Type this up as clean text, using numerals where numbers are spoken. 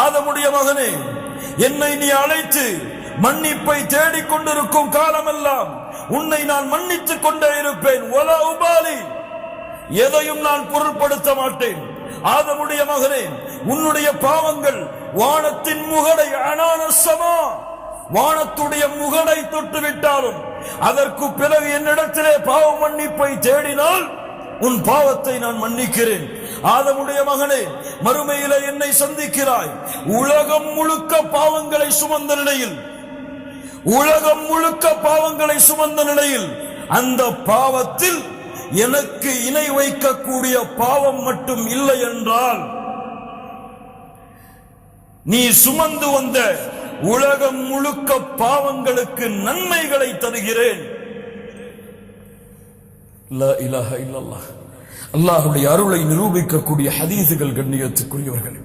ஆதமுடைய மகனே, என்னை நீ அழைத்து மன்னிப்பை தேடிக்கொண்டிருக்கும் காலமெல்லாம் உன்னை நான் மன்னித்துக் கொண்டே இருப்பேன். வலா உபாலி, எதையும் நான் பொருட்படுத்த மாட்டேன். ஆதமுடைய மகனே, உன்னுடைய பாவங்கள் வானத்தின் முகடை அனானசமா, வானத்துடைய முகடை தொட்டுவிட்டாலும் அதற்கு பிறகு என்னிடத்திலே பாவ மன்னிப்பை தேடினால் உன் பாவத்தை நான் மன்னிக்கிறேன். ஆதமுடைய மகனே, மறுமையிலே என்னை சந்திக்கிறாய். உலகம் முழுக்க பாவங்களை சுமந்த நிலையில், உலகம் முழுக்க பாவங்களை சுமந்த நிலையில் அந்த பாவத்தில் எனக்கு இணை வைக்கக்கூடிய பாவம் மட்டும் இல்லை என்றால், நீ சுமந்து வந்த உலகம் முழுக்க பாவங்களுக்கு நன்மைகளை தருகிறேன். லா இலாஹ இல்லல்லாஹ். அல்லாஹ்வுடைய அருளை நிரூபிக்கக்கூடிய ஹதீஸுகள் கண்ணியத்துக்குரியவர்கள்.